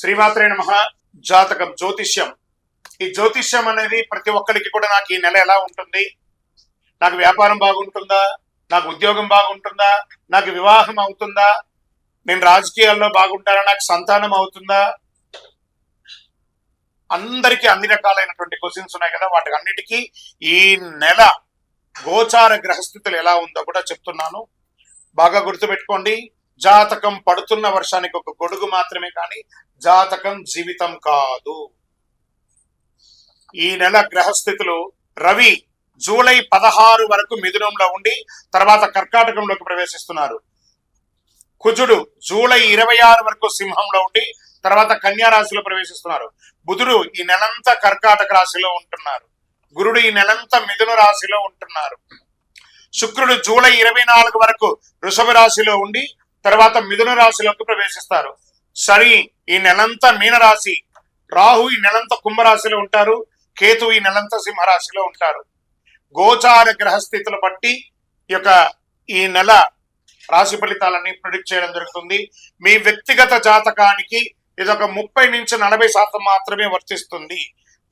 శ్రీమాత్రే నమః. జాతకం జ్యోతిష్యం. ఈ జ్యోతిష్యం అనేది ప్రతి ఒక్కరికి కూడా నాకు ఈ నెల ఎలా ఉంటుంది, నాకు వ్యాపారం బాగుంటుందా, నాకు ఉద్యోగం బాగుంటుందా, నాకు వివాహం అవుతుందా, నేను రాజకీయాల్లో బాగుంటానా, నాకు సంతానం అవుతుందా, అందరికీ అన్ని రకాలైనటువంటి క్వశ్చన్స్ ఉన్నాయి కదా. వాటికి అన్నిటికీ ఈ నెల గోచార గ్రహస్థితులు ఎలా ఉందో కూడా చెప్తున్నాను. బాగా గుర్తుపెట్టుకోండి. జాతకం పడుతున్న వర్షానికి ఒక గొడుగు మాత్రమే, కానీ జాతకం జీవితం కాదు. ఈ నెల గ్రహస్థితులు: రవి జూలై 16 వరకు మిథునంలో ఉండి తర్వాత కర్కాటకంలోకి ప్రవేశిస్తున్నారు. కుజుడు జూలై 26 వరకు సింహంలో ఉండి తర్వాత కన్యా రాశిలో ప్రవేశిస్తున్నారు. బుధుడు ఈ నెలంతా కర్కాటక రాశిలో ఉంటున్నారు. గురుడు ఈ నెలంతా మిథున రాశిలో ఉంటున్నారు. శుక్రుడు జూలై 24 వరకు వృషభ రాశిలో ఉండి తర్వాత మిథున రాశిలోకి ప్రవేశిస్తారు. శని ఈ నెలంతా మీనరాశి, రాహు ఈ నెలంతా కుంభరాశిలో ఉంటారు, కేతు ఈ నెలంతా సింహరాశిలో ఉంటారు. గోచార గ్రహస్థితులు బట్టి ఈ నెల రాశి ఫలితాలన్నీ ప్రిడిక్ట్ చేయడం జరుగుతుంది. మీ వ్యక్తిగత జాతకానికి ఇదొక 30 నుంచి 40% మాత్రమే వర్తిస్తుంది.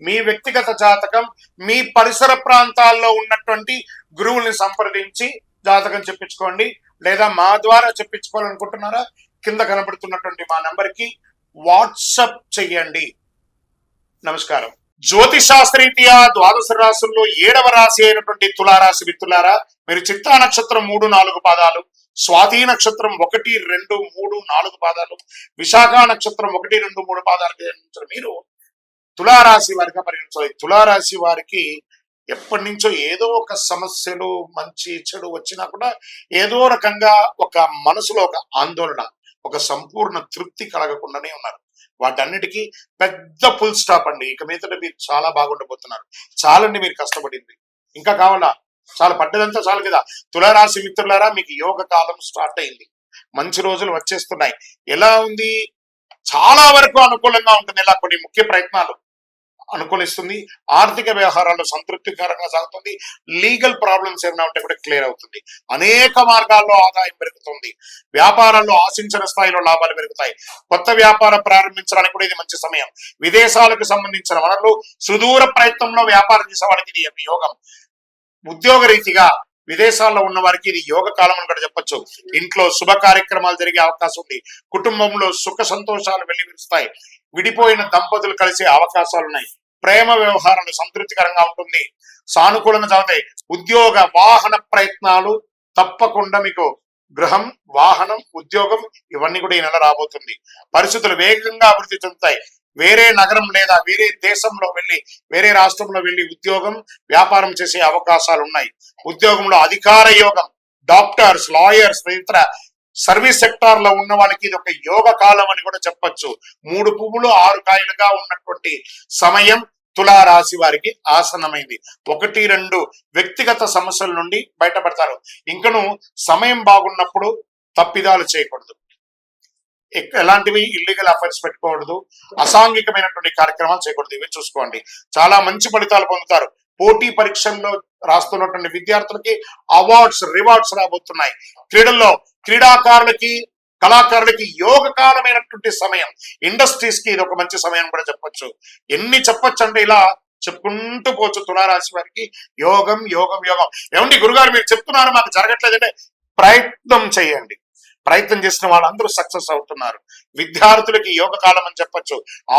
మీ వ్యక్తిగత జాతకం మీ పరిసర ప్రాంతాల్లో ఉన్నటువంటి గురువుల్ని సంప్రదించి జాతకం చెప్పించుకోండి. లేదా మా ద్వారా చెప్పించుకోవాలనుకుంటున్నారా, కింద కనబడుతున్నటువంటి మా నంబర్కి వాట్సప్ చెయ్యండి. నమస్కారం. జ్యోతిశాస్త్రరీత్యా ద్వాదశ రాశుల్లో 7వ రాశి అయినటువంటి తులారాశి మిత్రులారా, మీరు చిత్తా నక్షత్రం 3, 4 పాదాలు, స్వాతి నక్షత్రం 1, 2, 3, 4 పాదాలు, విశాఖ నక్షత్రం 1, 2, 3 పాదాలకు జన్మించిన మీరు తులారాశి వారిగా పరిగణించాలి. తులారాశి వారికి ఎప్పటి నుంచో ఏదో ఒక సమస్యలు, మంచి చెడు వచ్చినా కూడా ఏదో రకంగా ఒక మనసులో ఒక ఆందోళన, ఒక సంపూర్ణ తృప్తి కలగకుండానే ఉన్నారు. వాటన్నిటికీ పెద్ద ఫుల్ స్టాప్ అండి. ఇక మీదట మీరు చాలా బాగుండబోతున్నారు. చాలండి మీరు కష్టపడింది, ఇంకా కావాలా? చాలా పడ్డదంతా చాలు కదా. తులారాశి మిత్రులారా, మీకు యోగ కాలం స్టార్ట్ అయింది. మంచి రోజులు వచ్చేస్తున్నాయి. ఎలా ఉంది? చాలా వరకు అనుకూలంగా ఉంటుంది. ఇలా కొన్ని ముఖ్య ప్రయత్నాలు అనుకూలిస్తుంది. ఆర్థిక వ్యవహారాల్లో సంతృప్తికరంగా సాగుతుంది. లీగల్ ప్రాబ్లమ్స్ ఏమైనా ఉంటే కూడా క్లియర్ అవుతుంది. అనేక మార్గాల్లో ఆదాయం పెరుగుతుంది. వ్యాపారాల్లో ఆశించిన స్థాయిలో లాభాలు పెరుగుతాయి. కొత్త వ్యాపారం ప్రారంభించడానికి కూడా ఇది మంచి సమయం. విదేశాలకు సంబంధించిన వనరులు, సుదూర ప్రయత్నంలో వ్యాపారం చేసే వాళ్ళకి ఇది యోగం. ఉద్యోగ రీతిగా విదేశాల్లో ఉన్న వారికి ఇది యోగ కాలం అని కూడా చెప్పొచ్చు. ఇంట్లో శుభ కార్యక్రమాలు జరిగే అవకాశం ఉంది. కుటుంబంలో సుఖ సంతోషాలు వెల్లివిరుస్తాయి. విడిపోయిన దంపతులు కలిసే అవకాశాలు ఉన్నాయి. ప్రేమ వ్యవహారాలు సంతృప్తికరంగా ఉంటుంది, సానుకూలంగా సాగుతాయి. ఉద్యోగ వాహన ప్రయత్నాలు తప్పకుండా మీకు గృహం, వాహనం, ఉద్యోగం ఇవన్నీ కూడా ఈ నెల రాబోతుంది. పరిస్థితులు వేగంగా అభివృద్ధి చెందుతాయి. వేరే నగరం లేదా వేరే దేశంలో వెళ్ళి, వేరే రాష్ట్రంలో వెళ్ళి ఉద్యోగం, వ్యాపారం చేసే అవకాశాలు ఉన్నాయి. ఉద్యోగంలో అధికార యోగం, డాక్టర్స్, లాయర్స్, ఇతర సర్వీస్ సెక్టార్ లో ఉన్న వాళ్ళకి ఇది ఒక యోగ కాలం అని కూడా చెప్పొచ్చు. 3 పువ్వులు 6 కాయలుగా ఉన్నటువంటి సమయం తులారాశి వారికి ఆసన్నమైంది. 1, 2 వ్యక్తిగత సమస్యల నుండి బయటపడతారు. ఇంకను సమయం బాగున్నప్పుడు తప్పిదాలు చేయకూడదు. ఎలాంటివి ఇల్లీగల్ అఫైర్స్ పెట్టుకోకూడదు. అసాంఘికమైనటువంటి కార్యక్రమాలు చేయకూడదు. ఇవి చూసుకోండి. చాలా మంచి ఫలితాలు పొందుతారు. పోటీ పరీక్షల్లో రాస్తున్నటువంటి విద్యార్థులకి అవార్డ్స్, రివార్డ్స్ రాబోతున్నాయి. క్రీడల్లో క్రీడాకారులకి, కళాకారులకి యోగకాలమైనటువంటి సమయం. ఇండస్ట్రీస్ కి ఇది ఒక మంచి సమయం కూడా చెప్పొచ్చు. ఎన్ని చెప్పొచ్చు అంటే ఇలా చెప్పుకుంటూ పోవచ్చు. తులారాశి వారికి యోగం, యోగం, యోగం. ఏమండి గురుగారు మీరు చెప్తున్నారు మాకు జరగట్లేదంటే ప్రయత్నం చేయండి. ప్రయత్నం చేసిన వాళ్ళందరూ సక్సెస్ అవుతున్నారు. విద్యార్థులకి యోగ కాలం అని చెప్పొచ్చు.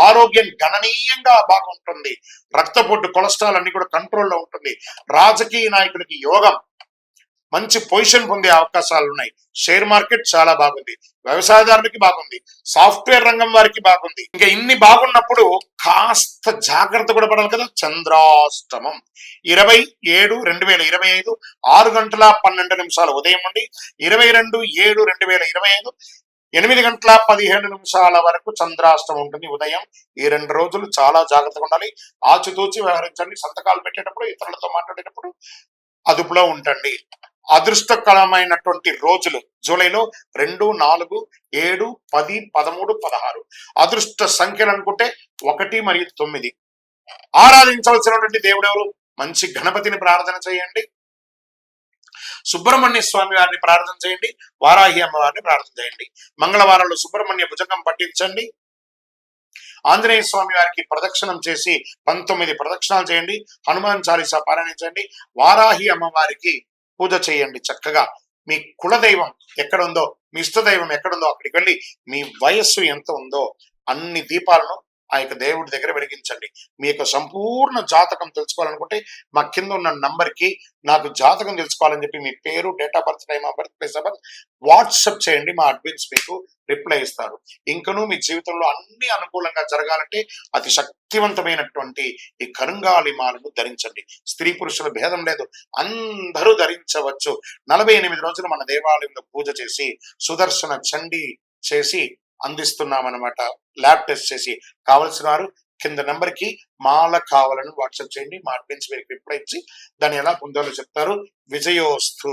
ఆరోగ్యం గణనీయంగా బాగుంటుంది. రక్తపోటు, కొలెస్ట్రాల్ అన్ని కూడా కంట్రోల్లో ఉంటుంది. రాజకీయ నాయకులకి యోగం, మంచి పొజిషన్ పొందే అవకాశాలు ఉన్నాయి. షేర్ మార్కెట్ చాలా బాగుంది. వ్యవసాయదారులకి బాగుంది. సాఫ్ట్వేర్ రంగం వారికి బాగుంది. ఇంకా ఇన్ని బాగున్నప్పుడు కాస్త జాగ్రత్త కూడా పడాలి కదా. చంద్రాష్టమం 27/2025 6:12 ఉదయం నుండి 22/7/2025 8:17 వరకు చంద్రాష్టమం ఉంటుంది ఉదయం. ఈ 2 రోజులు చాలా జాగ్రత్తగా ఉండాలి. ఆచితూచి వ్యవహరించండి. సంతకాలు పెట్టేటప్పుడు, ఇతరులతో మాట్లాడేటప్పుడు అదుపులో ఉండండి. అదృష్టకరమైనటువంటి రోజులు జూలైలో 2, 4, 7, 10, 13, 16. అదృష్ట సంఖ్యలు అనుకుంటే 1 మరియు 9. ఆరాధించవలసినటువంటి దేవుడు ఎవరు? మంచి గణపతిని ప్రార్థన చేయండి. సుబ్రహ్మణ్య స్వామి వారిని ప్రార్థన చేయండి. వారాహి అమ్మవారిని ప్రార్థన చేయండి. మంగళవారంలో సుబ్రహ్మణ్య భుజంగం పట్టించండి. ఆంజనేయ స్వామి వారికి ప్రదక్షిణం చేసి 19 ప్రదక్షిణాలు చేయండి. హనుమాన్ చాలీసా పారాయణించండి. వారాహి అమ్మవారికి పూజ చేయండి. చక్కగా మీ కులదైవం ఎక్కడుందో, మీ ఇష్టదైవం ఎక్కడుందో అక్కడికి వెళ్ళి మీ వయస్సు ఎంత ఉందో అన్ని దీపాలను ఆ యొక్క దేవుడి దగ్గర వెలిగించండి. మీ యొక్క సంపూర్ణ జాతకం తెలుసుకోవాలనుకుంటే మా కింద ఉన్న నంబర్కి నాకు జాతకం తెలుసుకోవాలని చెప్పి మీ పేరు, date of birth, time of birth, place of birth WhatsApp చేయండి. మా అడ్మిన్స్ మీకు రిప్లై ఇస్తారు. ఇంకనూ మీ జీవితంలో అన్ని అనుకూలంగా జరగాలంటే అతి శక్తివంతమైనటువంటి ఈ కరుంగాలి మాలను ధరించండి. స్త్రీ పురుషుల భేదం లేదు, అందరూ ధరించవచ్చు. 48 రోజులు మన దేవాలయంలో పూజ చేసి సుదర్శన చండీ చేసి అందిస్తున్నామన్నమాట. ల్యాబ్ టెస్ట్ చేసి కావలసిన వారు కింద నంబర్కి మాల కావాలని వాట్సాప్ చేయండి. మా అడ్మిన్స్ మీకు రిప్లై ఇచ్చి దాన్ని ఎలా పొందాలో చెప్తారు. విజయోస్తు.